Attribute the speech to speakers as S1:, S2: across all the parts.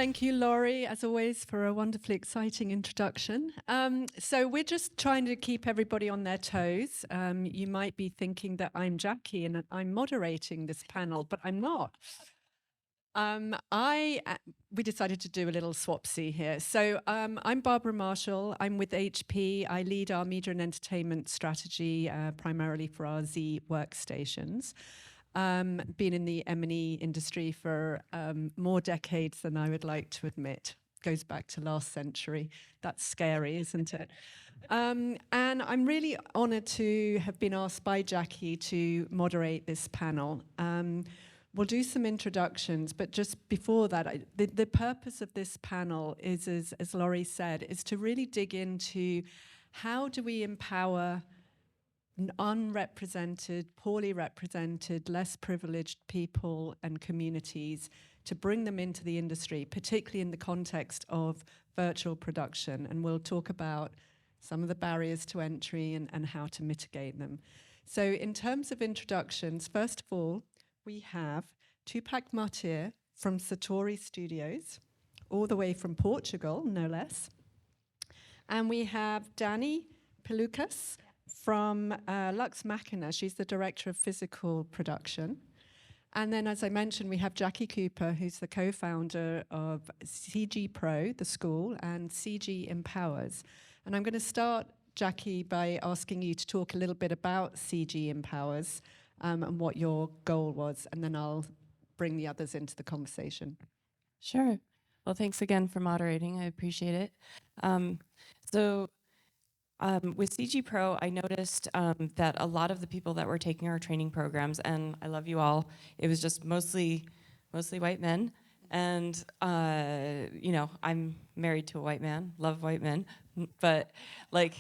S1: Thank you, Laurie, as always, for a wonderfully exciting introduction. So we're just trying to keep everybody on their toes. You might be thinking that I'm Jackie and that I'm moderating this panel, but I'm not. We decided to do a little swapsy here. So I'm Barbara Marshall. I'm with HP. I lead our media and entertainment strategy, primarily for our Z workstations. Been in the M&E industry for more decades than I would like to admit. Goes back to last century. That's scary, isn't it? And I'm really honoured to have been asked by Jackie to moderate this panel. We'll do some introductions, but just before that, the purpose of this panel is, as Laurie said, is to really dig into how do we empower unrepresented, poorly represented, less privileged people and communities to bring them into the industry, particularly in the context of virtual production. And we'll talk about some of the barriers to entry and how to mitigate them. So in terms of introductions, first of all, we have Tupac Martir from Satore Studios, all the way from Portugal, no less. And we have Dani Pilukas from Machina. She's the director of physical production. And then, as I mentioned, we have Jackie Cooper, who's the co-founder of CG Pro, the school, and CG Empowers. And I'm going to start, Jackie, by asking you to talk a little bit about CG Empowers and what your goal was, and then I'll bring the others into the conversation.
S2: Sure. Well, thanks again for moderating. I appreciate it. With CG Pro, I noticed that a lot of the people that were taking our training programs, and I love you all, it was just mostly white men. And, I'm married to a white man, love white men, but like,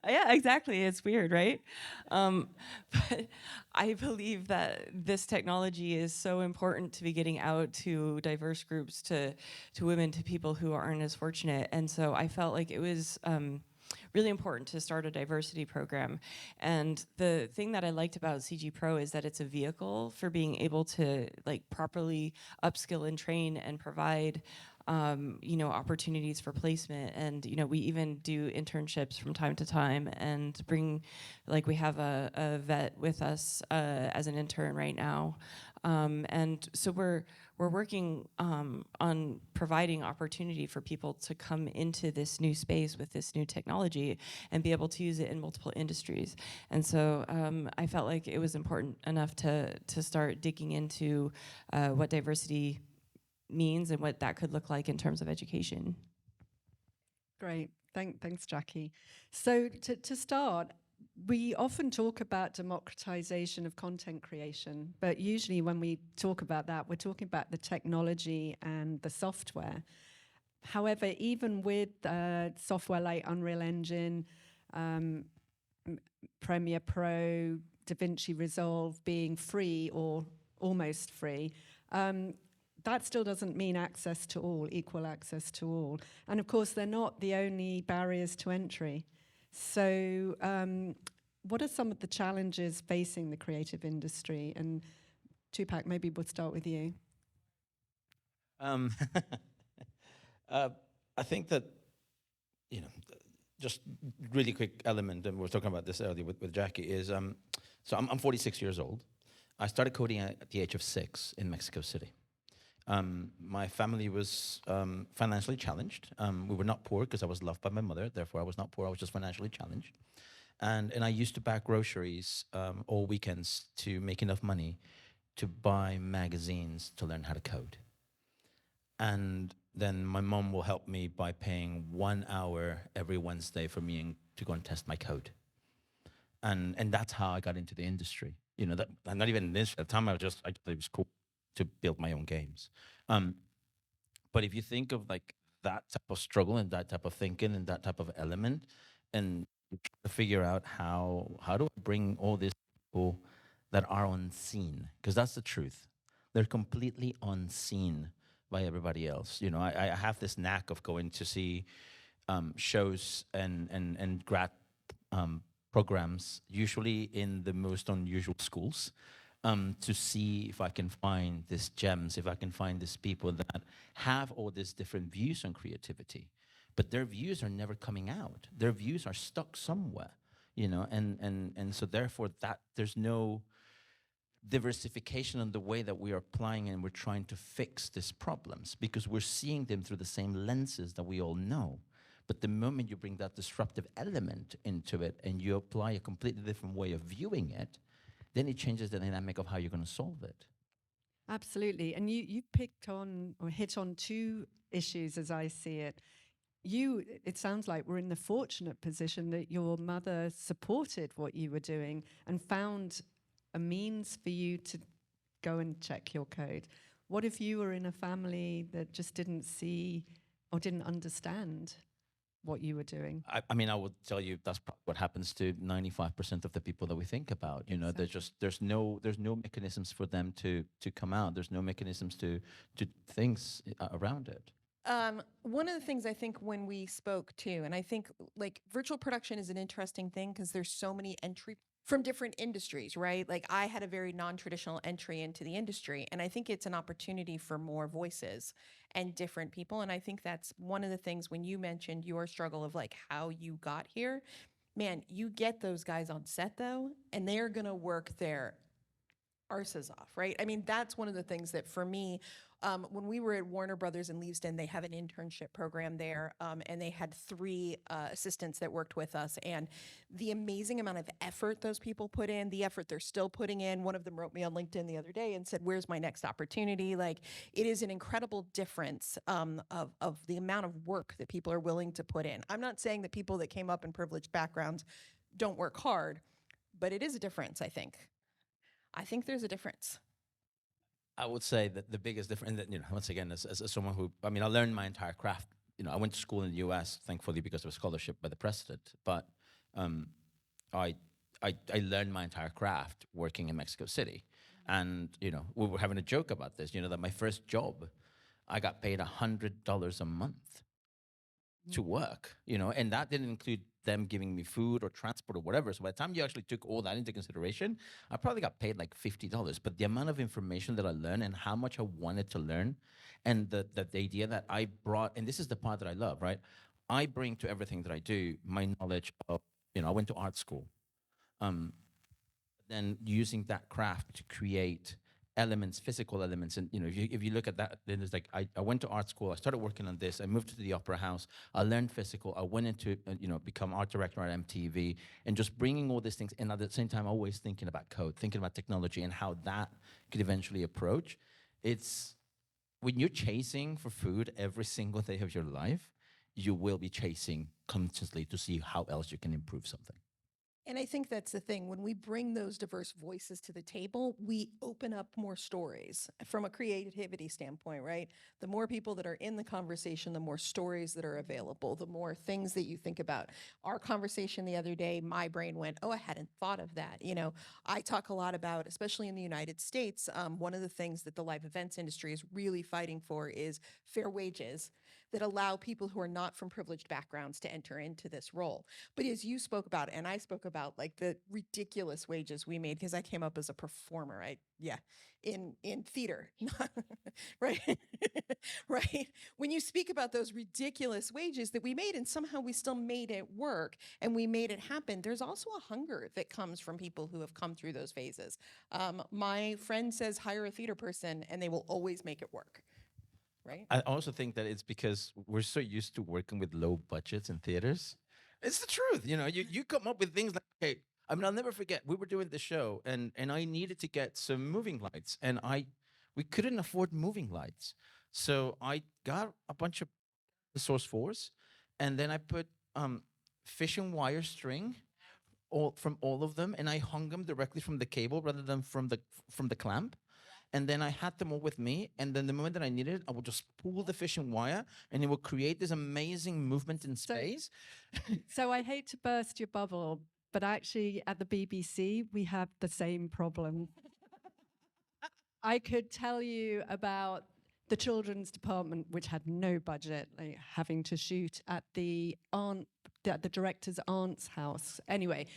S2: yeah, exactly. It's weird, right? But I believe that this technology is so important to be getting out to diverse groups, to women, to people who aren't as fortunate. And so I felt like it was really important to start a diversity program. And the thing that I liked about CG Pro is that it's a vehicle for being able to properly upskill and train and provide opportunities for placement. And, we even do internships from time to time and bring, we have a vet with us as an intern right now. And so we're working on providing opportunity for people to come into this new space with this new technology and be able to use it in multiple industries. And so I felt like it was important enough to start digging into what diversity means and what that could look like in terms of education.
S1: Great. Thanks, Jackie. So to start, we often talk about democratization of content creation, but usually when we talk about that, we're talking about the technology and the software. However, even with software like Unreal Engine, Premiere Pro, DaVinci Resolve being free or almost free, that still doesn't mean access to all, equal access to all. And of course, they're not the only barriers to entry. So what are some of the challenges facing the creative industry? And Tupac, maybe we'll start with you.
S3: I think that, just really quick element, and we were talking about this earlier with Jackie, is, so I'm 46 years old. I started coding at the age of 6 in Mexico City. My family was financially challenged. We were not poor because I was loved by my mother. Therefore, I was not poor. I was just financially challenged. And I used to bag groceries all weekends to make enough money to buy magazines to learn how to code. And then my mom will help me by paying 1 hour every Wednesday for me to go and test my code. And that's how I got into the industry. That I'm not even in this. At the time, I thought it was cool to build my own games. But if you think of that type of struggle and that type of thinking and that type of element, and to figure out how do I bring all these people that are unseen, because that's the truth. They're completely unseen by everybody else. I have this knack of going to see shows and grad programs, usually in the most unusual schools. to see if I can find these gems, if I can find these people that have all these different views on creativity, but their views are never coming out. Their views are stuck somewhere, and so therefore that there's no diversification in the way that we are applying and we're trying to fix these problems because we're seeing them through the same lenses that we all know. But the moment you bring that disruptive element into it and you apply a completely different way of viewing it, then it changes the dynamic of how you're going to solve it.
S1: Absolutely. And you picked on or hit on two issues as I see it. It sounds like we're in the fortunate position that your mother supported what you were doing and found a means for you to go and check your code. What if you were in a family that just didn't see or didn't understand what you were doing?
S3: I mean, I would tell you that's what happens to 95% of the people that we think about. You know,
S1: Exactly.
S3: there's no mechanisms for them to come out. There's no mechanisms to things around it.
S4: One of the things I think when we spoke too, and I think like virtual production is an interesting thing because there's so many entry from different industries, right? Like I had a very non-traditional entry into the industry, and I think it's an opportunity for more voices and different people. And I think that's one of the things when you mentioned your struggle of like how you got here, man, you get those guys on set though, and they're gonna work their arses off, right? I mean, that's one of the things that for me, when we were at Warner Brothers in Leavesden, they have an internship program there, and they had 3 assistants that worked with us. And the amazing amount of effort those people put in, the effort they're still putting in. One of them wrote me on LinkedIn the other day and said, "Where's my next opportunity?" Like, it is an incredible difference of the amount of work that people are willing to put in. I'm not saying that people that came up in privileged backgrounds don't work hard, but it is a difference, I think. I think there's a difference.
S3: I would say that the biggest difference, that, once again, as someone who, I mean, I learned my entire craft. I went to school in the U.S., thankfully, because of a scholarship by the president. But I learned my entire craft working in Mexico City. And, we were having a joke about this, that my first job, I got paid $100 a month to work, and that didn't include them giving me food or transport or whatever. So by the time you actually took all that into consideration, I probably got paid like $50. But the amount of information that I learned and how much I wanted to learn, and the idea that I brought, and this is the part that I love, right? I bring to everything that I do my knowledge of, I went to art school. Then using that craft to create elements, physical elements. And if you look at that, then it's like I went to art school, I started working on this, I moved to the opera house, I learned physical, I went into become art director at MTV, and just bringing all these things, and at the same time always thinking about code, thinking about technology and how that could eventually approach. It's when you're chasing for food every single day of your life, you will be chasing constantly to see how else you can improve something.
S4: And I think that's the thing. When we bring those diverse voices to the table, we open up more stories from a creativity standpoint, right? The more people that are in the conversation, the more stories that are available, the more things that you think about. Our conversation the other day, my brain went, oh, I hadn't thought of that. I talk a lot about, especially in the United States, one of the things that the live events industry is really fighting for is fair wages that allow people who are not from privileged backgrounds to enter into this role. But as you spoke about, and I spoke about like the ridiculous wages we made, because I came up as a performer, in theater, right? Right? When you speak about those ridiculous wages that we made and somehow we still made it work and we made it happen, there's also a hunger that comes from people who have come through those phases. My friend says hire a theater person and they will always make it work. Right?
S3: I also think that it's because we're so used to working with low budgets in theaters. It's the truth. You come up with things like, okay, I mean, I'll never forget, we were doing the show and I needed to get some moving lights and we couldn't afford moving lights. So I got a bunch of Source 4s and then I put fishing wire string from all of them, and I hung them directly from the cable rather than from the clamp. And then I had them all with me. And then the moment that I needed it, I would just pull the fishing wire and it would create this amazing movement in space.
S1: So I hate to burst your bubble, but actually at the BBC, we have the same problem. I could tell you about the children's department, which had no budget, like having to shoot at the director's aunt's house. Anyway,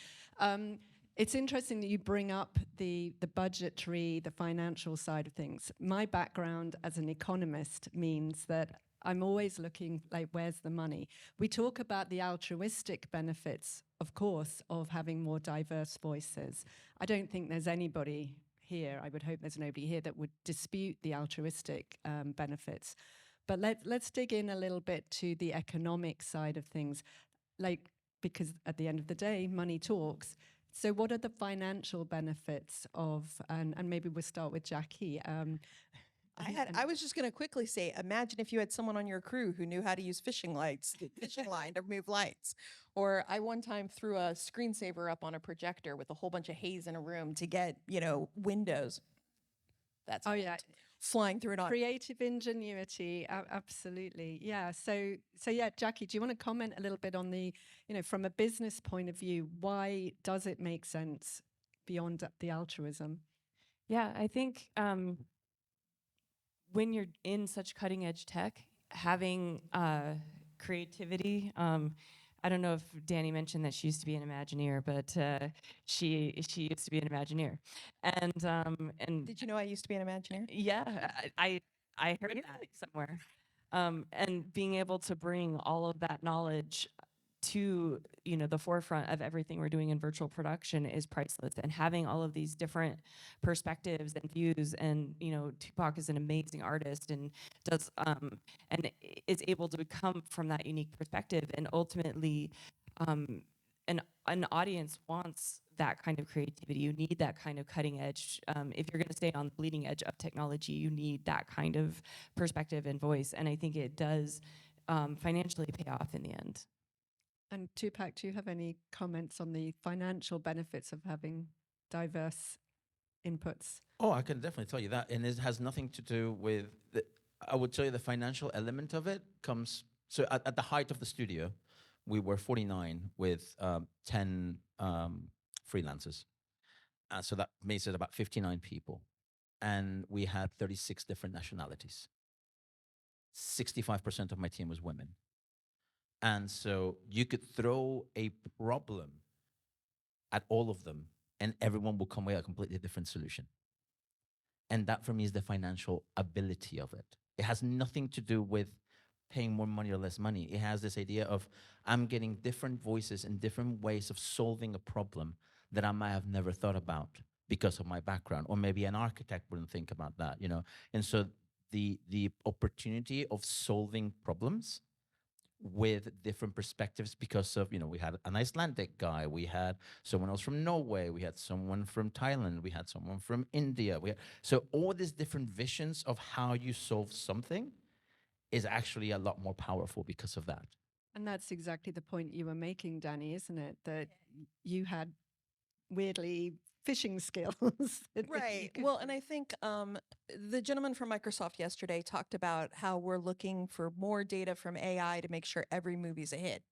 S1: It's interesting that you bring up the budgetary, the financial side of things. My background as an economist means that I'm always looking like, where's the money? We talk about the altruistic benefits, of course, of having more diverse voices. I don't think there's anybody here, I would hope there's nobody here that would dispute the altruistic benefits. But let's dig in a little bit to the economic side of things, like, because at the end of the day, money talks. So what are the financial benefits of, and maybe we'll start with Jackie.
S4: I was just going to quickly say, imagine if you had someone on your crew who knew how to use fishing line to move lights. Or I one time threw a screensaver up on a projector with a whole bunch of haze in a room to get, windows. That's flying through an audience.
S1: Creative ingenuity, absolutely. Yeah. So yeah, Jackie, do you want to comment a little bit on the, from a business point of view, why does it make sense beyond the altruism?
S2: Yeah, I think when you're in such cutting edge tech, having creativity. I don't know if Dani mentioned that she used to be an Imagineer, but she used to be an Imagineer, and
S4: Did you know I used to be an Imagineer?
S2: yeah, I heard that somewhere, and being able to bring all of that knowledge to the forefront of everything we're doing in virtual production is priceless, and having all of these different perspectives and views, and Tupac is an amazing artist and does and is able to come from that unique perspective, and ultimately an audience wants that kind of creativity. You need that kind of cutting edge. If you're going to stay on the bleeding edge of technology, you need that kind of perspective and voice, and I think it does financially pay off in the end.
S1: And Tupac, do you have any comments on the financial benefits of having diverse inputs?
S3: Oh, I can definitely tell you that. And it has nothing to do with, I would tell you the financial element of it comes, so at the height of the studio, we were 49 with 10 freelancers. So that makes it about 59 people. And we had 36 different nationalities. 65% of my team was women. And so you could throw a problem at all of them, and everyone will come away with a completely different solution. And that, for me, is the financial ability of it. It has nothing to do with paying more money or less money. It has this idea of, I'm getting different voices and different ways of solving a problem that I might have never thought about because of my background. Or maybe an architect wouldn't think about that, And so the opportunity of solving problems with different perspectives, because of, we had an Icelandic guy, we had someone else from Norway, we had someone from Thailand, we had someone from India. So all these different visions of how you solve something is actually a lot more powerful because of that.
S1: And that's exactly the point you were making, Dani, isn't it? That you had weirdly fishing skills.
S4: Right. Well, and I think the gentleman from Microsoft yesterday talked about how we're looking for more data from AI to make sure every movie's a hit.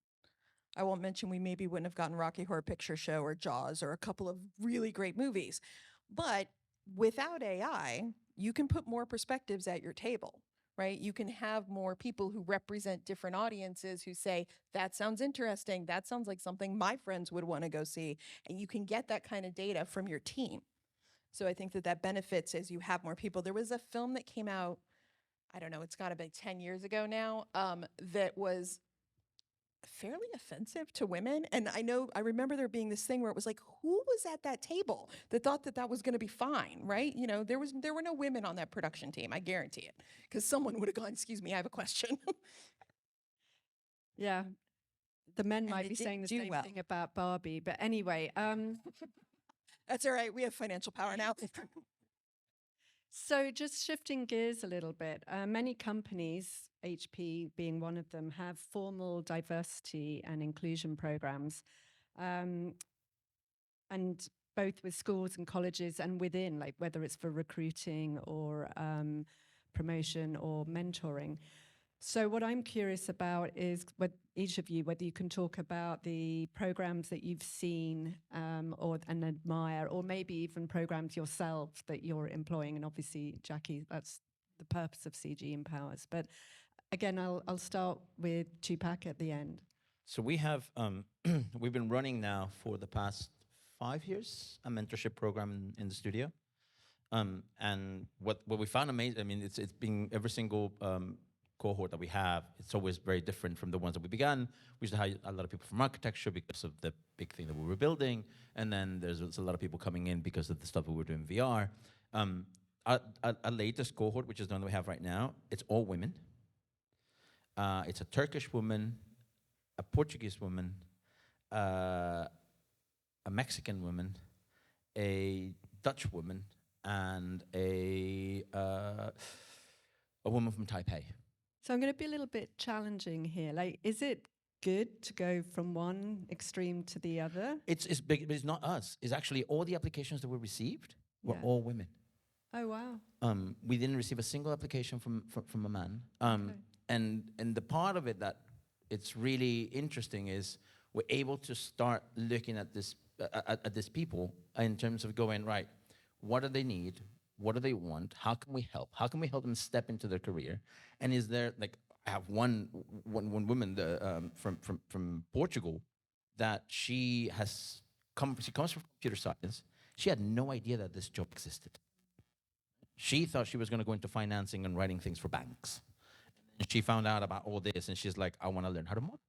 S4: I won't mention we maybe wouldn't have gotten Rocky Horror Picture Show or Jaws or a couple of really great movies. But without AI, you can put more perspectives at your table. Right? You can have more people who represent different audiences who say, that sounds interesting. That sounds like something my friends would want to go see. And you can get that kind of data from your team. So I think that benefits as you have more people. There was a film that came out, I don't know, it's got to be 10 years ago now, that was fairly offensive to women. And I remember there being this thing where it was like, who was at that table that thought that was going to be fine, right? There were no women on that production team, I guarantee it, because someone would have gone, excuse me, I have a question.
S1: Yeah, the men might be saying the same thing about Barbie, but anyway.
S4: That's all right, we have financial power now.
S1: So just shifting gears a little bit, many companies, HP being one of them, have formal diversity and inclusion programs, and both with schools and colleges and within, like whether it's for recruiting or promotion or mentoring. So what I'm curious about is each of you, whether you can talk about the programs that you've seen and admire, or maybe even programs yourself that you're employing. And obviously, Jackie, that's the purpose of CG Empowers. But again, I'll start with Tupac at the end.
S3: So we have, we've been running now for the past 5 years, a mentorship program in the studio. And what we found amazing, I mean, it's been every single cohort that we have, it's always very different from the ones that we began. We used to hire a lot of people from architecture because of the big thing that we were building. And then there's a lot of people coming in because of the stuff that we were doing in VR. Our latest cohort, which is the one that we have right now, it's all women. It's a Turkish woman, a Portuguese woman, a Mexican woman, a Dutch woman, and a woman from Taipei.
S1: So I'm going to be a little bit challenging here. Like, is it good to go from one extreme to the other?
S3: It's big, but it's not us. It's actually all the applications that we received were all women.
S1: Oh, wow.
S3: We didn't receive a single application from a man. Okay. And the part of it that it's really interesting is we're able to start looking at this at these people in terms of going, right, what do they need? What do they want? How can we help? How can we help them step into their career? And is there, like, I have one woman from Portugal that she comes from computer science. She had no idea that this job existed. She thought she was going to go into financing and writing things for banks. And she found out about all this, and she's like, I want to learn how to model.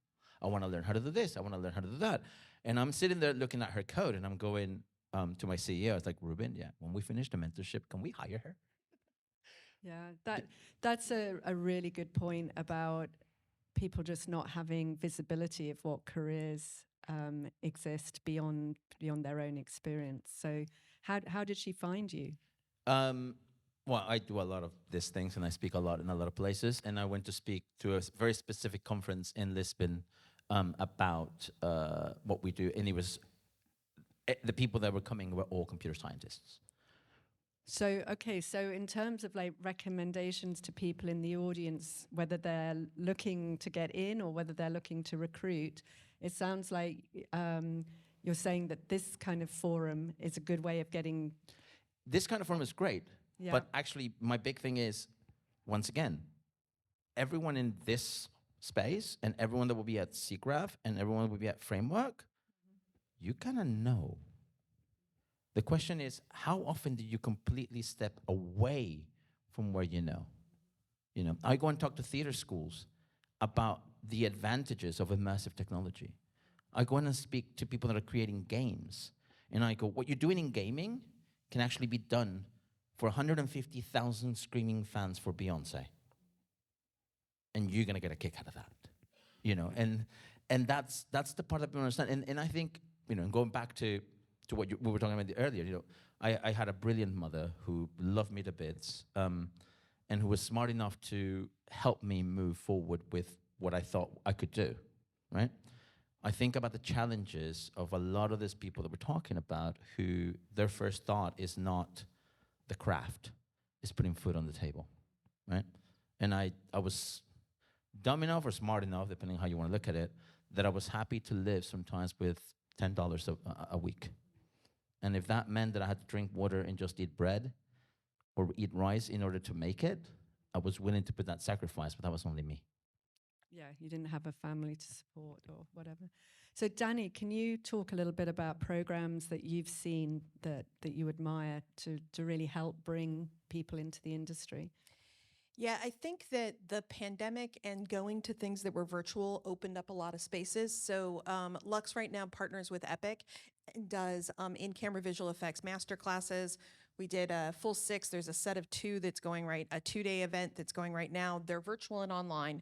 S3: I want to learn how to do this. I want to learn how to do that. And I'm sitting there looking at her code, and I'm going to my CEO. I was like, Ruben, when we finish the mentorship, can we hire her?
S1: Yeah, that's a really good point about people just not having visibility of what careers exist beyond their own experience. So how did she find you?
S3: Well, I do a lot of these things, and I speak a lot in a lot of places. And I went to speak to a very specific conference in Lisbon about what we do. And it was the people that were coming were all computer scientists.
S1: So, okay, so in terms of like recommendations to people in the audience, whether they're looking to get in or whether they're looking to recruit, it sounds like you're saying that this kind of forum is a good way of getting...
S3: This kind of forum is great, but actually my big thing is, once again, everyone in this space and everyone that will be at CGRAF and everyone that will be at Framework, you kind of know. The question is, how often do you completely step away from where you know? You know, I go and talk to theater schools about the advantages of immersive technology. I go in and speak to people that are creating games, and I go, what you're doing in gaming can actually be done for 150,000 screaming fans for Beyonce. And you're gonna get a kick out of that. You know, and that's the part that people understand. And I think, you know, going back to what we were talking about earlier, you know, I had a brilliant mother who loved me to bits, and who was smart enough to help me move forward with what I thought I could do, right? I think about the challenges of a lot of these people that we're talking about who their first thought is not the craft, it's putting food on the table, right? And I was dumb enough or smart enough, depending on how you want to look at it, that I was happy to live sometimes with $10 a week. And if that meant that I had to drink water and just eat bread or eat rice in order to make it, I was willing to put that sacrifice, but that was only me.
S1: Yeah, you didn't have a family to support or whatever. So Dani, can you talk a little bit about programs that you've seen that you admire to really help bring people into the industry?
S4: Yeah, I think that the pandemic and going to things that were virtual opened up a lot of spaces. So Lux right now partners with Epic and does in-camera visual effects masterclasses. We did a full 6. There's a set of 2 that's going a 2-day event that's going right now. They're virtual and online,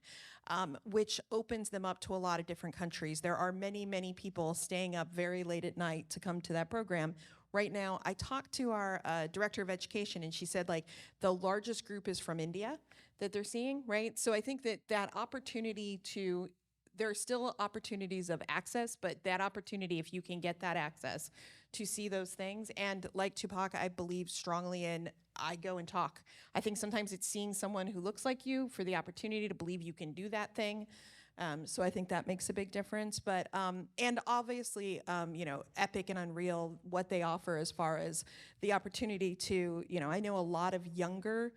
S4: which opens them up to a lot of different countries. There are many, many people staying up very late at night to come to that program. Right now, I talked to our director of education, and she said, like, the largest group is from India that they're seeing, right? So I think that opportunity to, there are still opportunities of access, but that opportunity, if you can get that access to see those things, and like Tupac, I believe strongly in, I go and talk. I think sometimes it's seeing someone who looks like you for the opportunity to believe you can do that thing. So I think that makes a big difference. But and obviously, you know, Epic and Unreal, what they offer as far as the opportunity to, you know, I know a lot of younger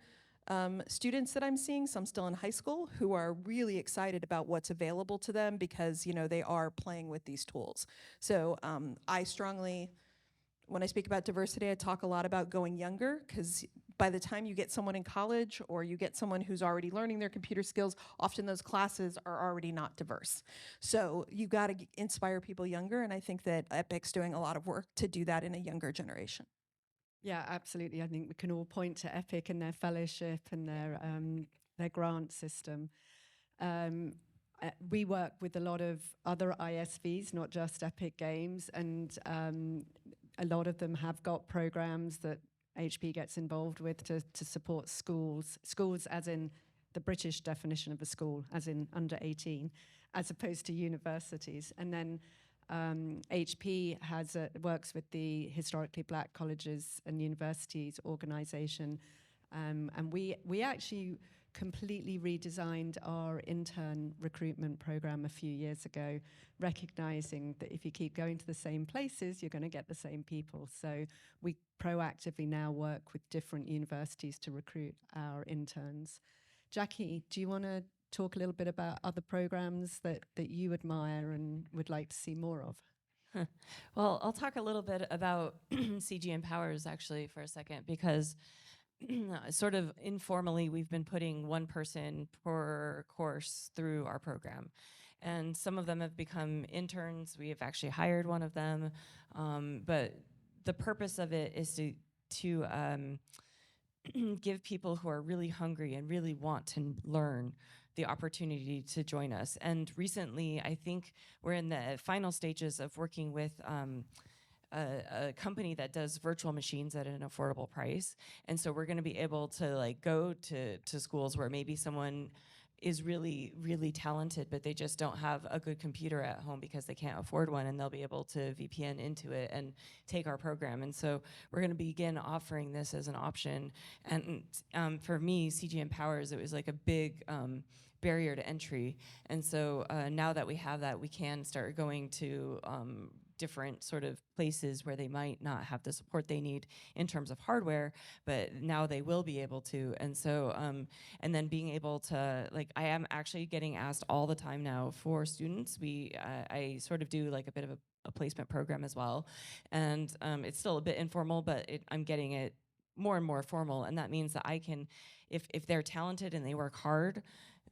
S4: students that I'm seeing, some still in high school, who are really excited about what's available to them because, you know, they are playing with these tools. So I strongly when I speak about diversity, I talk a lot about going younger, because by the time you get someone in college or you get someone who's already learning their computer skills, often those classes are already not diverse. So you got to inspire people younger, and I think that Epic's doing a lot of work to do that in a younger generation.
S1: Yeah, absolutely. I think we can all point to Epic and their fellowship and their grant system. We work with a lot of other ISVs, not just Epic Games, and a lot of them have got programs that HP gets involved with to support schools as in the British definition of a school, as in under 18, as opposed to universities. And then HP works with the Historically Black Colleges and Universities organization, and we actually completely redesigned our intern recruitment program a few years ago, recognizing that if you keep going to the same places, you're going to get the same people. So we proactively now work with different universities to recruit our interns. Jackie, do you want to talk a little bit about other programs that you admire and would like to see more of?
S2: Well, I'll talk a little bit about CG Empowers actually for a second, because sort of informally, we've been putting one person per course through our program. And some of them have become interns. We have actually hired one of them. But the purpose of it is to give people who are really hungry and really want to learn the opportunity to join us. And recently, I think we're in the final stages of working with a company that does virtual machines at an affordable price. And so we're going to be able to like go to schools where maybe someone is really, really talented, but they just don't have a good computer at home because they can't afford one, and they'll be able to VPN into it and take our program. And so we're going to begin offering this as an option. And for me, CG Empowers, it was like a big barrier to entry. And so now that we have that, we can start going to different sort of places where they might not have the support they need in terms of hardware, but now they will be able to. And so, and then being able to, like, I am actually getting asked all the time now for students. I sort of do like a bit of a placement program as well. And it's still a bit informal, but I'm getting it more and more formal. And that means that I can, if they're talented and they work hard,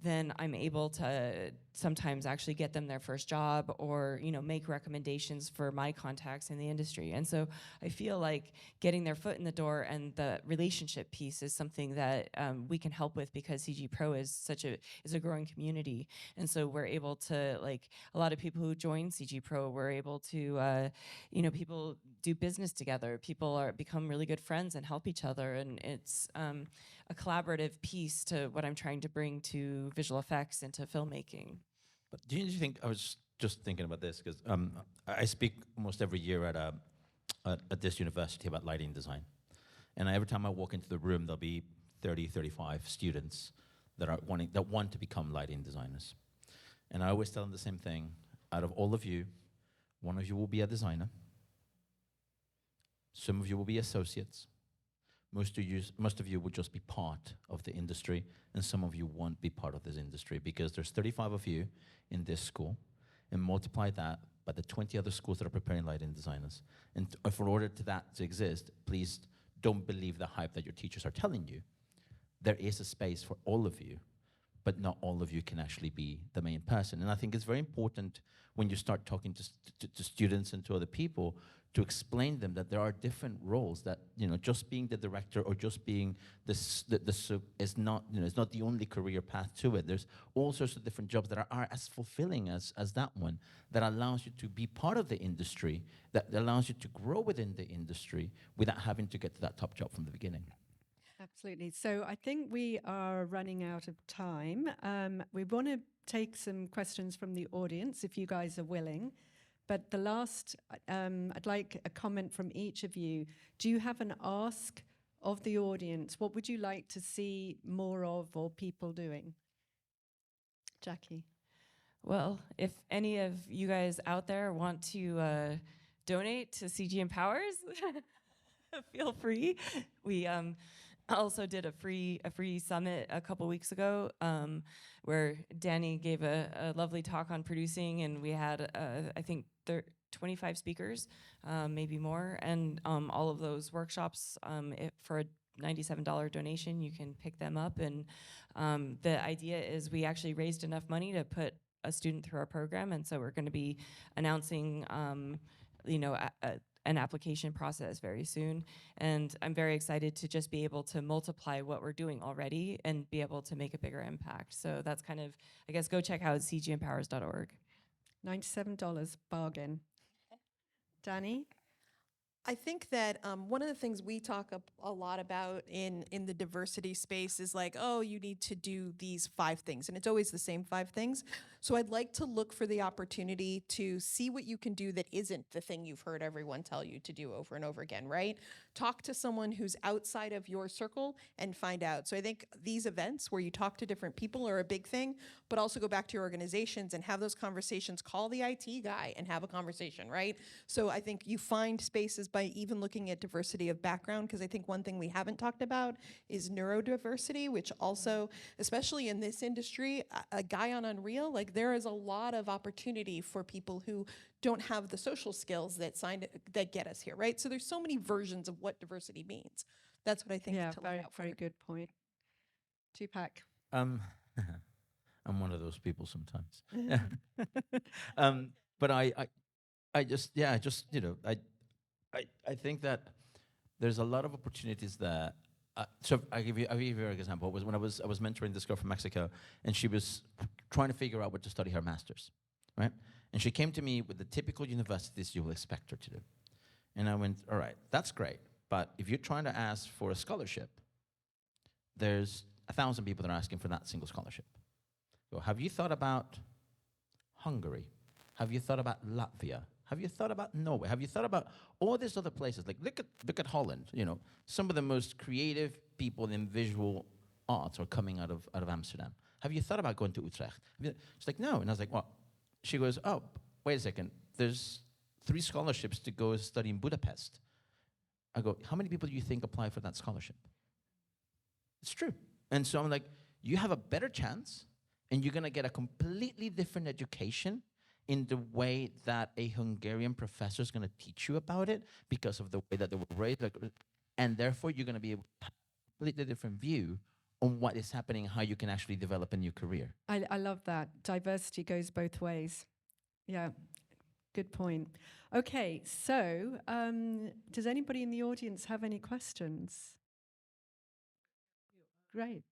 S2: then I'm able to sometimes actually get them their first job, or make recommendations for my contacts in the industry. And so I feel like getting their foot in the door and the relationship piece is something that we can help with, because CG Pro is a growing community. And so we're able to, like, a lot of people who join CG Pro, we're able to people do business together. People become really good friends and help each other, and it's a collaborative piece to what I'm trying to bring to visual effects and to filmmaking.
S3: But do you think, I was just thinking about this, because I speak almost every year at this university about lighting design. And every time I walk into the room, there'll be 30, 35 students that want to become lighting designers. And I always tell them the same thing: out of all of you, one of you will be a designer. Some of you will be associates. Most of you will just be part of the industry, and some of you won't be part of this industry, because there's 35 of you in this school, and multiply that by the 20 other schools that are preparing lighting designers. And for order to that to exist, please don't believe the hype that your teachers are telling you. There is a space for all of you, but not all of you can actually be the main person. And I think it's very important when you start talking to students and to other people, to explain them that there are different roles, that just being the director or just being is not it's not the only career path to it. There's all sorts of different jobs that are as fulfilling as that one, that allows you to be part of the industry, that allows you to grow within the industry without having to get to that top job from the beginning.
S1: Absolutely. So I think we are running out of time. We want to take some questions from the audience, if you guys are willing. But the last, I'd like a comment from each of you. Do you have an ask of the audience? What would you like to see more of, or people doing? Jackie.
S2: Well, if any of you guys out there want to donate to CG Empowers, feel free. We also did a free summit a couple weeks ago, where Dani gave a lovely talk on producing, and we had I think 25 speakers, maybe more, and all of those workshops, for a $97 donation, you can pick them up. And the idea is we actually raised enough money to put a student through our program, and so we're going to be announcing, an application process very soon. And I'm very excited to just be able to multiply what we're doing already and be able to make a bigger impact. So that's kind of, I guess, go check out cgempowers.org.
S1: $97 bargain. Dani?
S4: I think that one of the things we talk a lot about in the diversity space is like, oh, you need to do these 5 things. And it's always the same 5 things. So I'd like to look for the opportunity to see what you can do that isn't the thing you've heard everyone tell you to do over and over again, right? Talk to someone who's outside of your circle and find out. So I think these events where you talk to different people are a big thing, but also go back to your organizations and have those conversations. Call the IT guy and have a conversation, right? So I think you find spaces by even looking at diversity of background, because I think one thing we haven't talked about is neurodiversity, which also, especially in this industry, a guy on Unreal, like there is a lot of opportunity for people who don't have the social skills that get us here, right? So there's so many versions of what diversity means. That's what I think.
S1: Yeah,
S4: to look
S1: very,
S4: out for.
S1: very good point. Tupac.
S3: I'm one of those people sometimes. But I just I think that there's a lot of opportunities that. So I'll give you an example. It was when I was mentoring this girl from Mexico, and she was trying to figure out what to study her master's, right? And she came to me with the typical universities you will expect her to do. And I went, all right, that's great. But if you're trying to ask for a scholarship, there's 1,000 people that are asking for that single scholarship. So have you thought about Hungary? Have you thought about Latvia? Have you thought about Norway? Have you thought about all these other places? Like look at Holland. You know, some of the most creative people in visual arts are coming out of Amsterdam. Have you thought about going to Utrecht? She's like, no. And I was like, what? She goes, oh, wait a second. There's 3 scholarships to go study in Budapest. I go, how many people do you think apply for that scholarship? It's true. And so I'm like, you have a better chance, and you're going to get a completely different education in the way that a Hungarian professor is going to teach you about it because of the way that they were raised. And therefore, you're going to be able to have a completely different view on what is happening, how you can actually develop a new career.
S1: I love that. Diversity goes both ways. Yeah, good point. Okay, so does anybody in the audience have any questions? Great.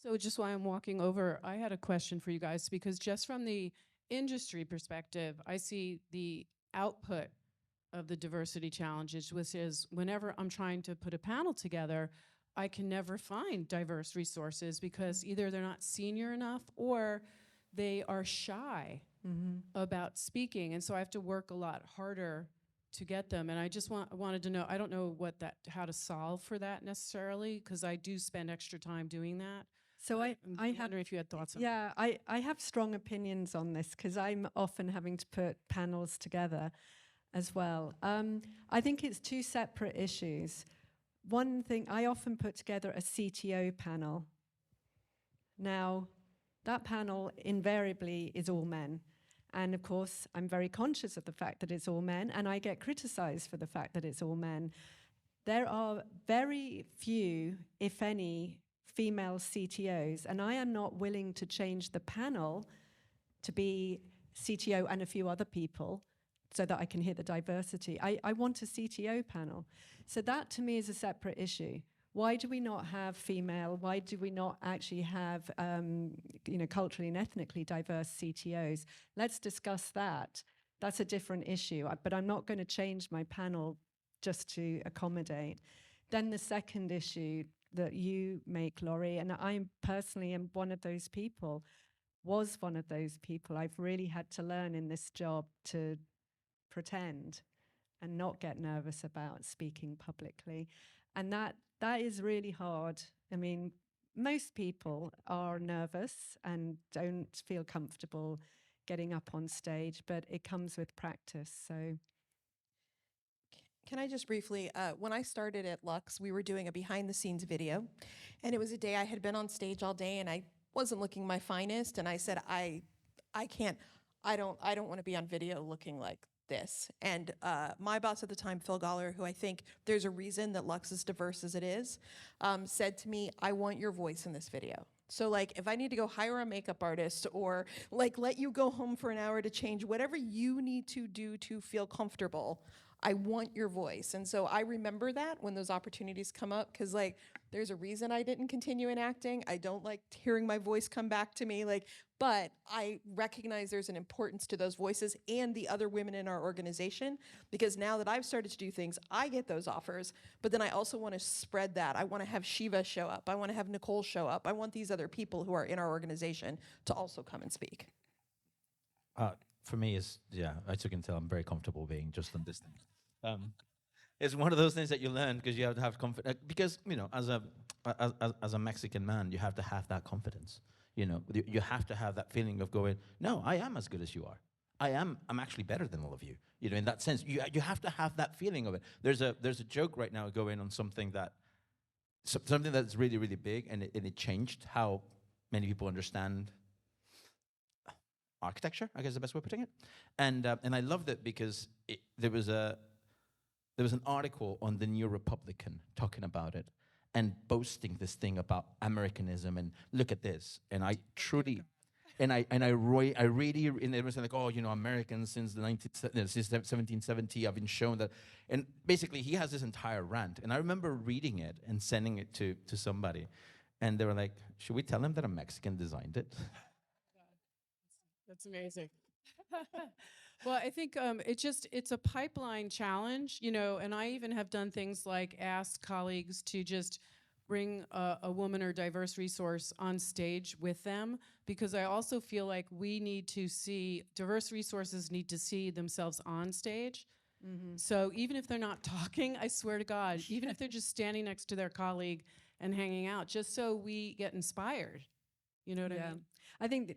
S5: So just while I'm walking over, I had a question for you guys, because just from the industry perspective, I see the output of the diversity challenges, which is whenever I'm trying to put a panel together, I can never find diverse resources because either they're not senior enough or they are shy about speaking. And so I have to work a lot harder to get them. And I just wanted to know, I don't know how to solve for that necessarily, because I do spend extra time doing that.
S1: So I'm
S5: wondering if you had thoughts on that.
S1: Yeah, I have strong opinions on this because I'm often having to put panels together as well. I think it's 2 separate issues. One thing, I often put together a CTO panel. Now, that panel invariably is all men. And of course, I'm very conscious of the fact that it's all men, and I get criticized for the fact that it's all men. There are very few, if any, female CTOs, and I am not willing to change the panel to be CTO and a few other people so that I can hit the diversity. I want a CTO panel. So that to me is a separate issue. Why do we not have female? Why do we not actually have culturally and ethnically diverse CTOs? Let's discuss that. That's a different issue, but I'm not going to change my panel just to accommodate. Then the second issue that you make, Laurie, and I personally am one of those people, was one of those people. I've really had to learn in this job to pretend and not get nervous about speaking publicly. And that is really hard. I mean, most people are nervous and don't feel comfortable getting up on stage, but it comes with practice. So
S4: can I just briefly, when I started at Lux, we were doing a behind the scenes video, and it was a day I had been on stage all day and I wasn't looking my finest, and I said, I don't want to be on video looking like this. And my boss at the time, Phil Gollar, who I think there's a reason that Lux is diverse as it is, said to me, I want your voice in this video. So like if I need to go hire a makeup artist or like let you go home for an hour to change, whatever you need to do to feel comfortable, I want your voice. And so I remember that when those opportunities come up, because like there's a reason I didn't continue in acting. I don't like hearing my voice come back to me, like, but I recognize there's an importance to those voices and the other women in our organization, because now that I've started to do things, I get those offers, but then I also want to spread that. I want to have Shiva show up. I want to have Nicole show up. I want these other people who are in our organization to also come and speak.
S3: For me, as you can tell, I'm very comfortable being just on this thing. It's one of those things that you learn because you have to have confidence. Because as a Mexican man, you have to have that confidence. You have to have that feeling of going, no, I am as good as you are. I'm actually better than all of you. In that sense, you have to have that feeling of it. There's a joke right now going on something that's really, really big, and it changed how many people understand architecture, I guess is the best way of putting it. And I loved it because there was an article on the New Republican talking about it and boasting this thing about Americanism and look at this. And I truly, and I really, and everyone's like, oh, Americans since since 1770 have been shown that, and basically he has this entire rant. And I remember reading it and sending it to somebody, and they were like, should we tell him that a Mexican designed it?
S5: That's amazing. Well, I think it's a pipeline challenge, and I even have done things like asked colleagues to just bring a woman or diverse resource on stage with them, because I also feel like diverse resources need to see themselves on stage. Mm-hmm. So even if they're not talking, I swear to God, even if they're just standing next to their colleague and hanging out, just so we get inspired. You know what I mean?
S1: I think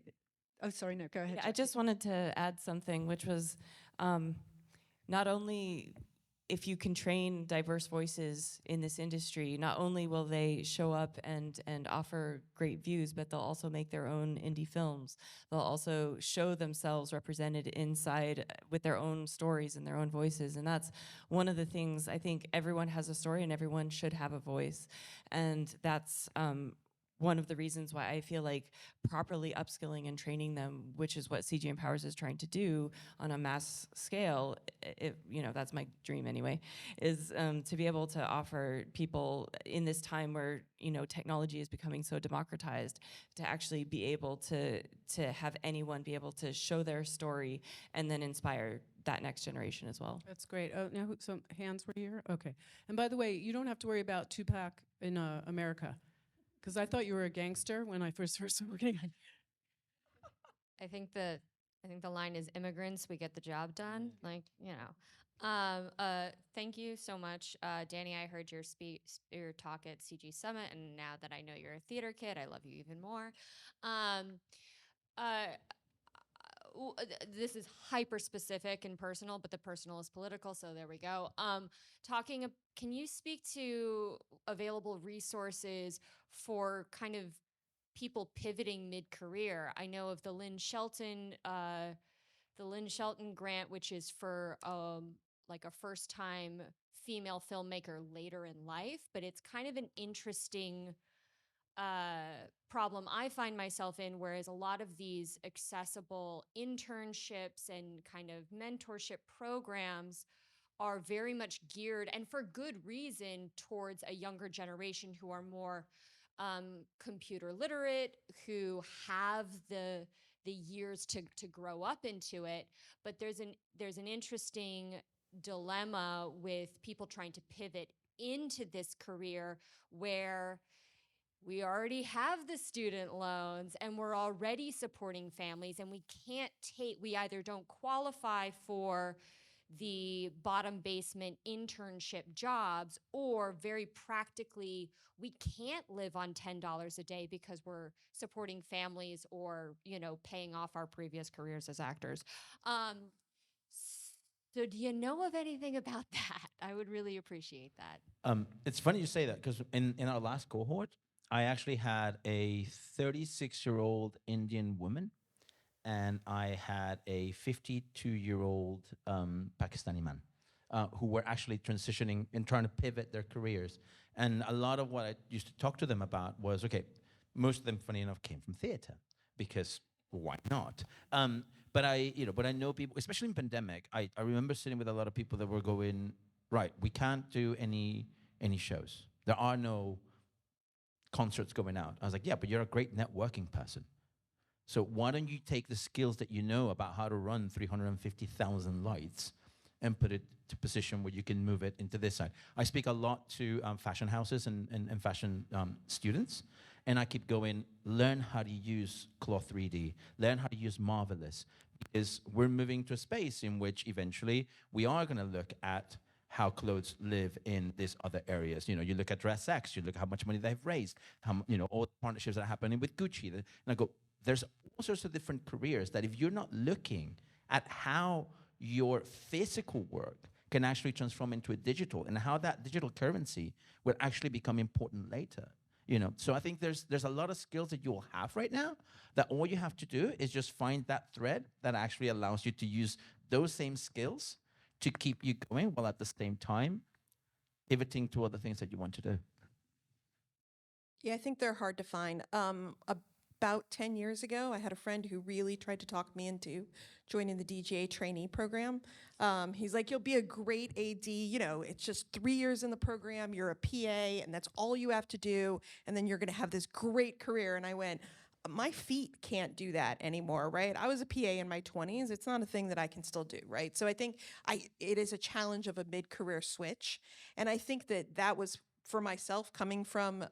S1: oh, sorry, no, go ahead.
S2: Yeah, I just wanted to add something, which was not only if you can train diverse voices in this industry, not only will they show up and offer great views, but they'll also make their own indie films. They'll also show themselves represented inside with their own stories and their own voices. And that's one of the things. I think everyone has a story and everyone should have a voice. And that's one of the reasons why I feel like properly upskilling and training them, which is what CG Empowers is trying to do on a mass scale, that's my dream anyway, is to be able to offer people in this time where, technology is becoming so democratized, to actually be able to have anyone be able to show their story and then inspire that next generation as well.
S5: That's great. Oh, now some hands were here? Okay. And by the way, you don't have to worry about Tupac in America. Because I thought you were a gangster when I first heard working on you.
S6: I think the line is immigrants, we get the job done. Thank you so much. Dani, I heard your talk at CG Summit, and now that I know you're a theater kid, I love you even more. This is hyper specific and personal, but the personal is political, so there we go. Can you speak to available resources for kind of people pivoting mid-career? I know of the Lynn Shelton grant, which is for like a first-time female filmmaker later in life, but it's kind of an interesting problem I find myself in, whereas a lot of these accessible internships and kind of mentorship programs are very much geared, and for good reason, towards a younger generation who are more computer literate, who have the years to grow up into it. But there's an interesting dilemma with people trying to pivot into this career where we already have the student loans and we're already supporting families, and we either don't qualify for the bottom basement internship jobs, or very practically, we can't live on $10 a day because we're supporting families or, paying off our previous careers as actors. So do you know of anything about that? I would really appreciate that.
S3: It's funny you say that, because in our last cohort, I actually had a 36-year-old Indian woman, and I had a 52-year-old Pakistani man who were actually transitioning and trying to pivot their careers. And a lot of what I used to talk to them about was, okay, most of them, funny enough, came from theater because why not? But I know people, especially in pandemic. I remember sitting with a lot of people that were going, right, we can't do any shows. There are no concerts going out. I was like, yeah, but you're a great networking person. So why don't you take the skills that you know about how to run 350,000 lights and put it to position where you can move it into this side? I speak a lot to fashion houses and fashion students, and I keep going, learn how to use Cloth 3D, learn how to use Marvelous, because we're moving to a space in which eventually we are going to look at how clothes live in these other areas. You look at DressX, you look at how much money they've raised, all the partnerships that are happening with Gucci. And I go, there's all sorts of different careers that if you're not looking at how your physical work can actually transform into a digital and how that digital currency will actually become important later. So I think there's a lot of skills that you'll have right now that all you have to do is just find that thread that actually allows you to use those same skills to keep you going while at the same time pivoting to other things that you want to do.
S4: Yeah, I think they're hard to find. About 10 years ago, I had a friend who really tried to talk me into joining the DGA trainee program. He's like, you'll be a great AD, it's just 3 years in the program, you're a PA, and that's all you have to do, and then you're gonna have this great career. And I went, my feet can't do that anymore, right? I was a PA in my 20s. It's not a thing that I can still do, right? So I think it is a challenge of a mid-career switch. And I think that was, for myself, coming from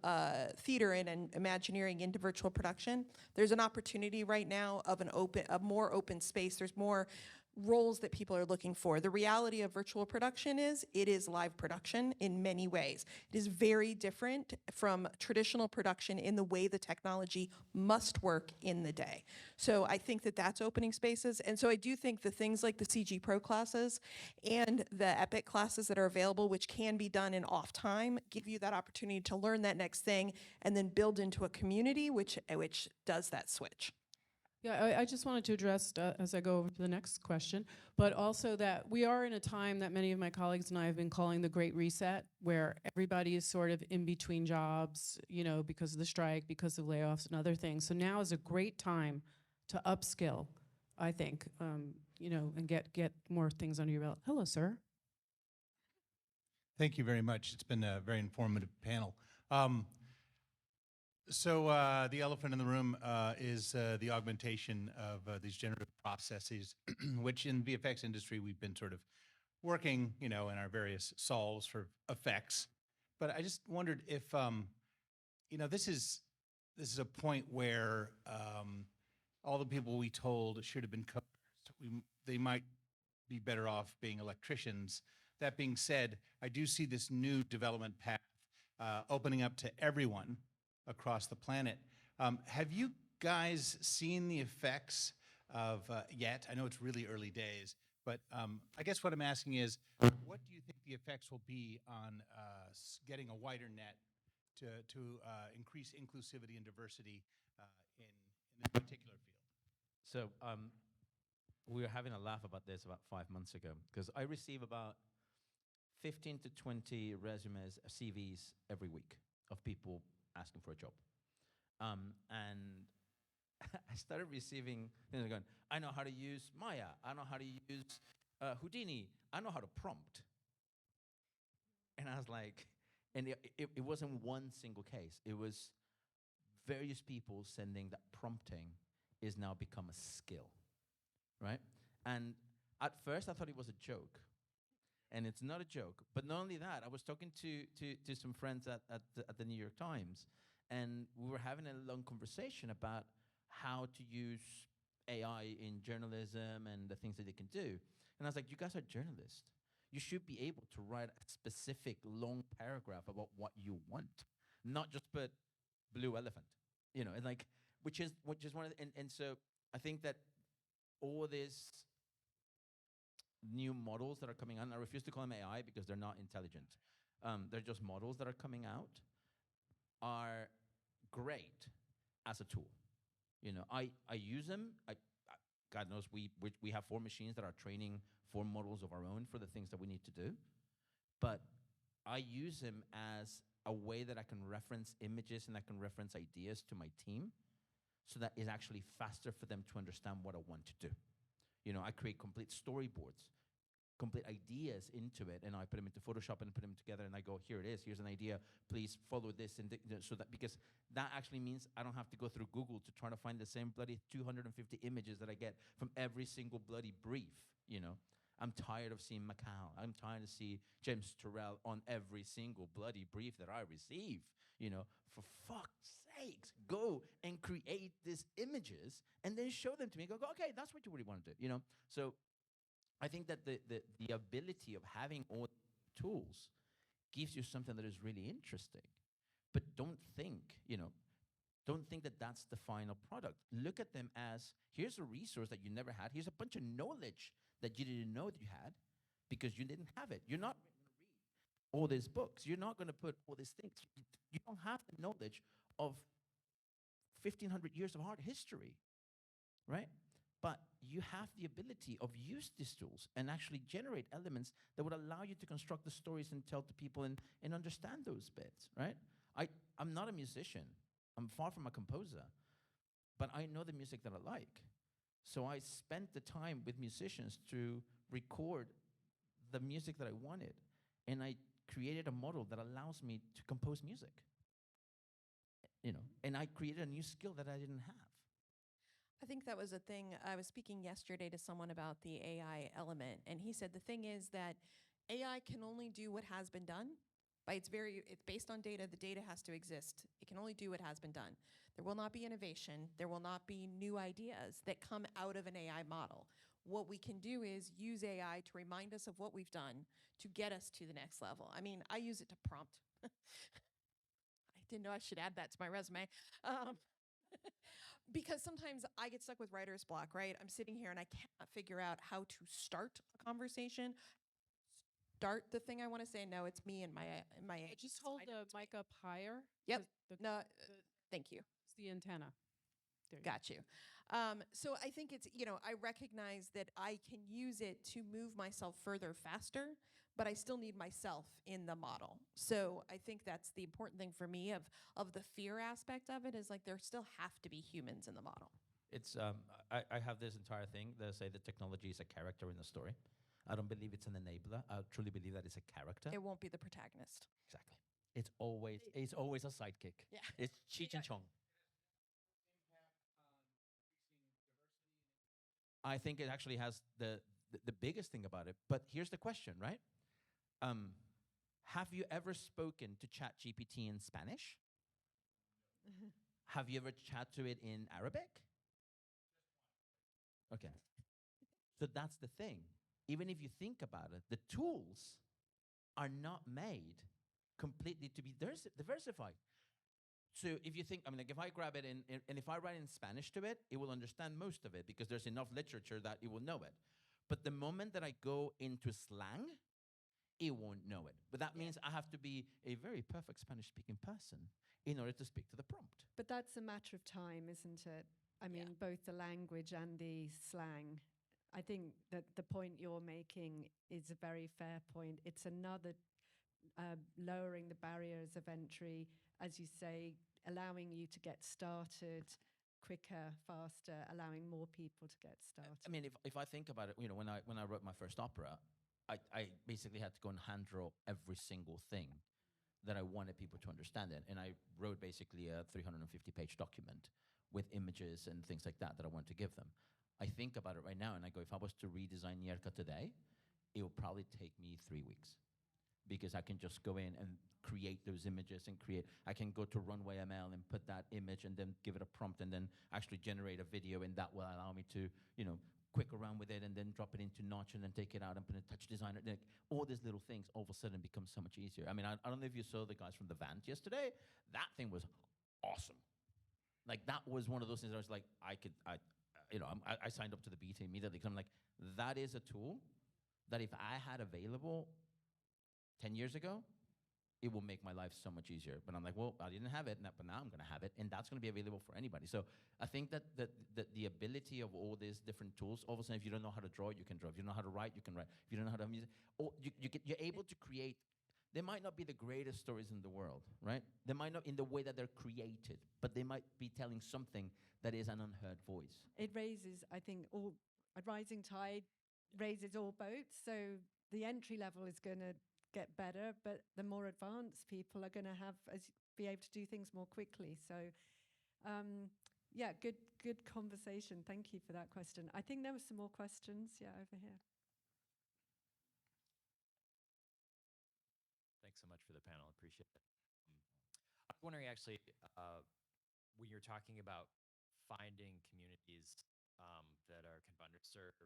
S4: theater and Imagineering into virtual production, there's an opportunity right now of a more open space. There's more roles that people are looking for. The reality of virtual production is it is live production in many ways. It is very different from traditional production in the way the technology must work in the day. So I think that that's opening spaces. And so I do think the things like the CG Pro classes and the Epic classes that are available, which can be done in off time, give you that opportunity to learn that next thing and then build into a community which does that switch.
S5: Yeah, I just wanted to address, as I go over to the next question, but also that we are in a time that many of my colleagues and I have been calling the Great Reset, where everybody is sort of in between jobs, because of the strike, because of layoffs and other things. So now is a great time to upskill, I think, and get more things under your belt. Hello, sir.
S7: Thank you very much. It's been a very informative panel. So the elephant in the room is the augmentation of these generative processes, which in the VFX industry we've been sort of working, in our various solves for effects. But I just wondered if, this is a point where all the people we told should have been coders. They might be better off being electricians. That being said, I do see this new development path opening up to everyone across the planet. Have you guys seen the effects of yet? I know it's really early days, but I guess what I'm asking is, what do you think the effects will be on getting a wider net to increase inclusivity and diversity in this particular field?
S3: So we were having a laugh about this about 5 months ago, because I receive about 15 to 20 resumes, CVs every week of people asking for a job. And I started receiving things going, I know how to use Maya. I know how to use Houdini. I know how to prompt. And I was like, and it wasn't one single case. It was various people sending that prompting is now become a skill, right? And at first I thought it was a joke. And it's not a joke. But not only that, I was talking to some friends at the New York Times, and we were having a long conversation about how to use AI in journalism and the things that it can do. And I was like, you guys are journalists. You should be able to write a specific long paragraph about what you want, not just put blue elephant, and like, which is one of the, and so I think that all this new models that are coming out, and I refuse to call them AI because they're not intelligent. They're just models that are coming out, are great as a tool. I use them. God knows we have 4 machines that are training 4 models of our own for the things that we need to do. But I use them as a way that I can reference images and I can reference ideas to my team, so that it's actually faster for them to understand what I want to do. You know, I create complete storyboards, complete ideas into it, and I put them into Photoshop and put them together, and I go, here it is, here's an idea, please follow this, and so that, because that actually means I don't have to go through Google to try to find the same bloody 250 images that I get from every single bloody brief, you know. I'm tired of seeing Macau. I'm tired to see James Turrell on every single bloody brief that I receive, you know. For fuck's sakes, go and create these images and then show them to me. Go, okay, that's what you really want to do, you know. So I think that the ability of having all tools gives you something that is really interesting. But don't think, you know, don't think that that's the final product. Look at them as, here's a resource that you never had. Here's a bunch of knowledge that you didn't know that you had because you didn't have it. You're not going to read all these books. You're not going to put all these things. You don't have the knowledge of 1,500 years of art history, right? But you have the ability of use these tools and actually generate elements that would allow you to construct the stories and tell to people and understand those bits, right? I'm not a musician. I'm far from a composer, but I know the music that I like. So I spent the time with musicians to record the music that I wanted, and I created a model that allows me to compose music. You know, and I created a new skill that I didn't have.
S4: I think that was a thing. I was speaking yesterday to someone about the AI element, and he said the thing is that AI can only do what has been done. It's based on data. The data has to exist. It can only do what has been done. There will not be innovation. There will not be new ideas that come out of an AI model. What we can do is use AI to remind us of what we've done to get us to the next level. I mean, I use it to prompt. I didn't know I should add that to my resume. Because sometimes I get stuck with writer's block, right? I'm sitting here and I cannot figure out how to start a conversation, start the thing I want to say. No, it's me and my
S5: Just hold the mic up higher.
S4: Yep.
S5: 'cause
S4: No, thank you.
S5: It's the antenna. There you go.
S4: Got you. So I think it's, you know, I recognize that I can use it to move myself further faster, but I still need myself in the model. So I think that's the important thing for me of the fear aspect of it, is like there still have to be humans in the model.
S3: It's I have this entire thing that say that technology is a character in the story. I don't believe it's an enabler. I truly believe that it's a character.
S4: It won't be the protagonist.
S3: Exactly. It's always a sidekick.
S4: Yeah.
S3: It's Cheech and Chong. I think it actually has the biggest thing about it. But here's the question, right? Have you ever spoken to ChatGPT in Spanish? Have you ever chat to it in Arabic? Okay. So that's the thing. Even if you think about it, the tools are not made completely to be diversified. So if you think, I mean, like if I grab it and if I write in Spanish to it, it will understand most of it because there's enough literature that it will know it. But the moment that I go into slang, it won't know it. But that means I have to be a very perfect Spanish-speaking person in order to speak to the prompt.
S1: But that's a matter of time, isn't it? I mean, both the language and the slang. I think that the point you're making is a very fair point. It's another lowering the barriers of entry, as you say, allowing you to get started quicker, faster, allowing more people to get started.
S3: I mean, if I think about it, you know, when I wrote my first opera, I basically had to go and hand draw every single thing that I wanted people to understand it. And I wrote basically a 350-page document with images and things like that I wanted to give them. I think about it right now and I go, if I was to redesign Yerka today, it will probably take me 3 weeks. Because I can just go in and create those images and I can go to Runway ML and put that image and then give it a prompt and then actually generate a video, and that will allow me to, you know, quick around with it and then drop it into Notch and then take it out and put a touch designer. Like, all these little things all of a sudden become so much easier. I mean, I don't know if you saw the guys from the Vant yesterday. That thing was awesome. Like, that was one of those things that I was like, I signed up to the beta immediately because I'm like, that is a tool that if I had available 10 years ago, it will make my life so much easier. But I'm like, well, I didn't have it, but now I'm going to have it, and that's going to be available for anybody. So I think that the ability of all these different tools, all of a sudden, if you don't know how to draw, you can draw. If you don't know how to write, you can write. If you don't know how to music, or you're able to create. They might not be the greatest stories in the world, right? They might not in the way that they're created, but they might be telling something that is an unheard voice.
S1: It raises, I think, a rising tide raises all boats. So the entry level is going to get better, but the more advanced people are going to be able to do things more quickly. So, yeah, good conversation. Thank you for that question. I think there were some more questions. Yeah, over here.
S8: Thanks so much for the panel. Appreciate it. I was wondering, actually, when you're talking about finding communities that are kind of underserved,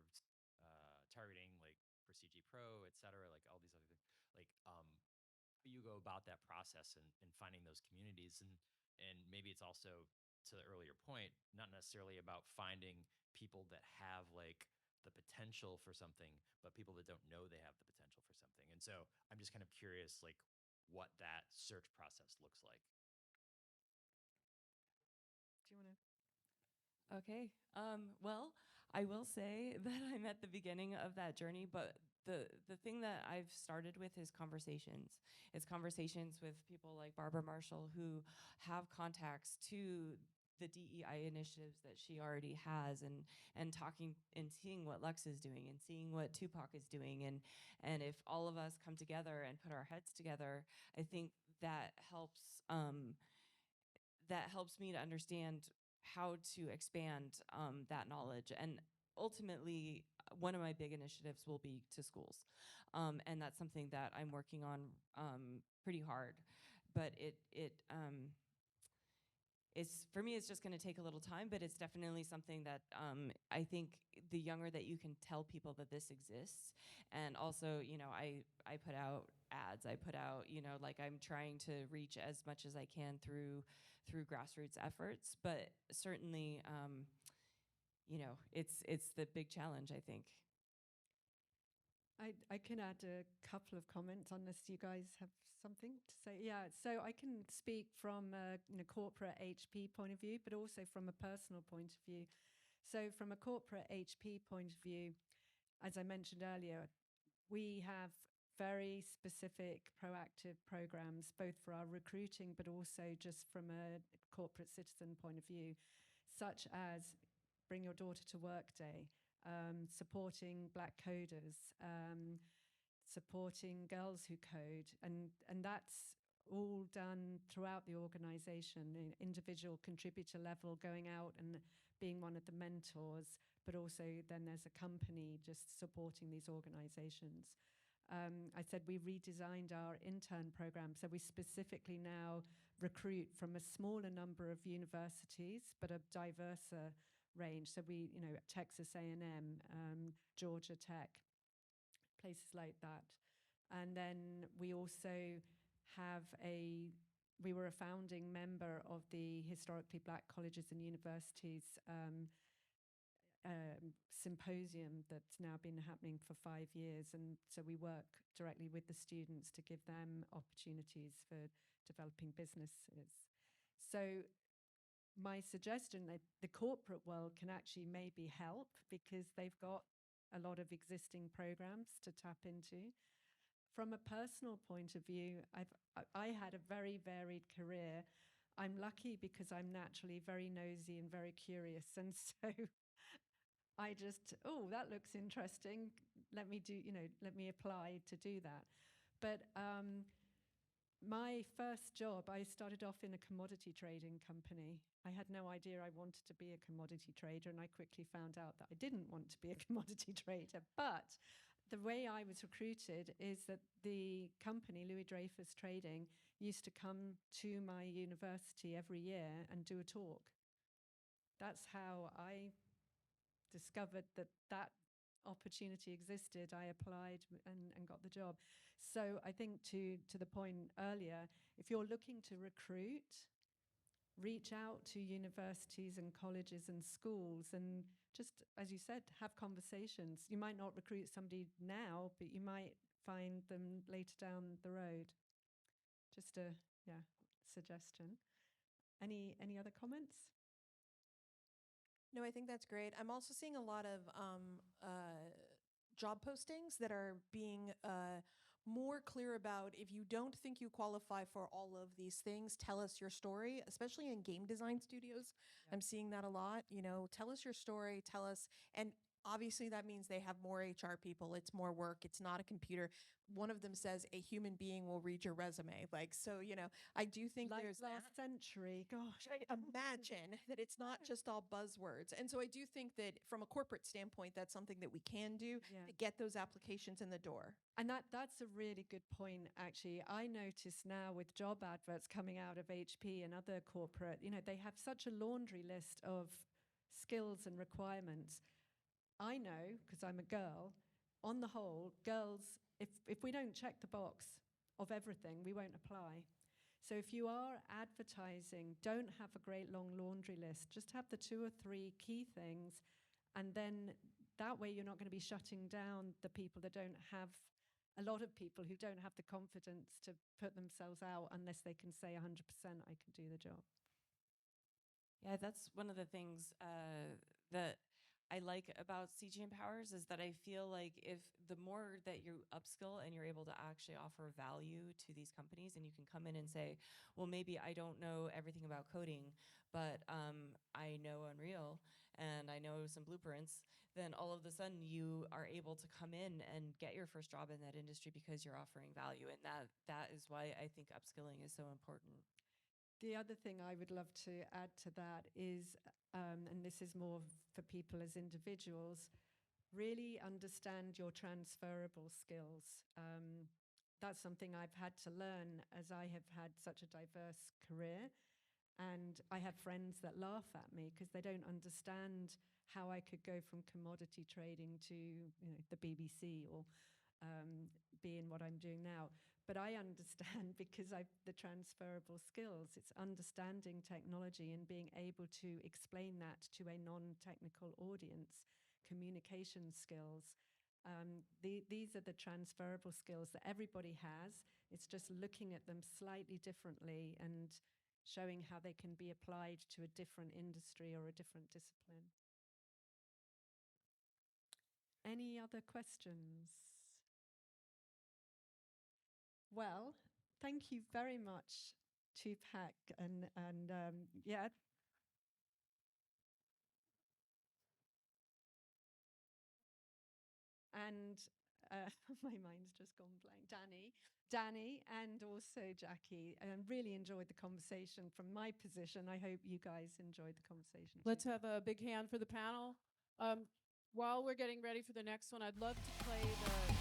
S8: targeting like for CG Pro, et cetera, like all these other things, like how do you go about that process and finding those communities? And maybe it's also, to the earlier point, not necessarily about finding people that have like the potential for something, but people that don't know they have the potential for something. And so I'm just kind of curious, like what that search process looks like.
S1: Do you want to?
S2: Okay. Well, I will say that I'm at the beginning of that journey, but the thing that I've started with is conversations. It's conversations with people like Barbara Marshall who have contacts to the DEI initiatives that she already has, and talking and seeing what Lux is doing and seeing what Tupac is doing, and if all of us come together and put our heads together, I think that helps me to understand how to expand that knowledge. And ultimately, one of my big initiatives will be to schools. And that's something that I'm working on pretty hard. But it's, for me, it's just going to take a little time, but it's definitely something that I think the younger that you can tell people that this exists, and also, you know, I put out ads, I put out, you know, like I'm trying to reach as much as I can through grassroots efforts, but certainly, you know, it's the big challenge, I think.
S1: I can add a couple of comments unless you guys have something to say. Yeah, so I can speak from a corporate HP point of view, but also from a personal point of view. So from a corporate HP point of view, as I mentioned earlier, we have very specific proactive programs, both for our recruiting, but also just from a corporate citizen point of view, such as Bring Your Daughter to Work Day, supporting Black coders, supporting girls who code, and that's all done throughout the organization, individual contributor level, going out and being one of the mentors, but also then there's a company just supporting these organizations. I said we redesigned our intern program, so we specifically now recruit from a smaller number of universities, but a diverser range. So we, Texas A&M, Georgia Tech, places like that. And then we also have we were a founding member of the Historically Black Colleges and Universities symposium that's now been happening for 5 years. And so we work directly with the students to give them opportunities for developing businesses. So my suggestion that the corporate world can actually maybe help because they've got a lot of existing programs to tap into. From a personal point of view, I had a very varied career. I'm lucky because I'm naturally very nosy and very curious, and so I just, that looks interesting. Let me apply to do that. But my first job, I started off in a commodity trading company. I had no idea I wanted to be a commodity trader, and I quickly found out that I didn't want to be a commodity trader. But the way I was recruited is that the company, Louis Dreyfus Trading, used to come to my university every year and do a talk. That's how I discovered that opportunity existed. I applied and got the job. So I think to the point earlier, if you're looking to recruit, reach out to universities and colleges and schools and just, as you said, have conversations. You might not recruit somebody now, but you might find them later down the road. Just a suggestion. Any other comments?
S4: No, I think that's great. I'm also seeing a lot of job postings that are being more clear about, if you don't think you qualify for all of these things, tell us your story, especially in game design studios.
S1: Yeah.
S4: I'm seeing that a lot. Tell us your story, tell us. And obviously that means they have more HR people. It's more work. It's not a computer. One of them says a human being will read your resume. I do think
S1: Like
S4: there's
S1: last century, gosh.
S4: imagine that it's not just all buzzwords. And so I do think that from a corporate standpoint, that's something that we can do to get those applications in the door.
S1: And that's a really good point, actually. I notice now with job adverts coming out of HP and other corporate, they have such a laundry list of skills and requirements. I know, because I'm a girl, on the whole, girls, if we don't check the box of everything, we won't apply. So if you are advertising, don't have a great long laundry list. Just have the 2 or 3 key things, and then that way you're not going to be shutting down the people that don't have, a lot of people who don't have the confidence to put themselves out unless they can say 100% I can do the job.
S2: Yeah, that's one of the things that I like about CG Empowers, is that I feel like if the more that you upskill and you're able to actually offer value to these companies, and you can come in and say, well, maybe I don't know everything about coding, but I know Unreal and I know some blueprints, then all of a sudden you are able to come in and get your first job in that industry because you're offering value. And that is why I think upskilling is so important.
S1: The other thing I would love to add to that is, and this is more for people as individuals, really understand your transferable skills. That's something I've had to learn as I have had such a diverse career. And I have friends that laugh at me because they don't understand how I could go from commodity trading to the BBC or be in what I'm doing now. But I understand because I've the transferable skills. It's understanding technology and being able to explain that to a non-technical audience, communication skills. These are the transferable skills that everybody has. It's just looking at them slightly differently and showing how they can be applied to a different industry or a different discipline. Any other questions? Well, thank you very much, Tupac, and yeah. And my mind's just gone blank. Dani, and also Jackie. And really enjoyed the conversation from my position. I hope you guys enjoyed the conversation.
S5: Let's have a big hand for the panel. While we're getting ready for the next one, I'd love to play the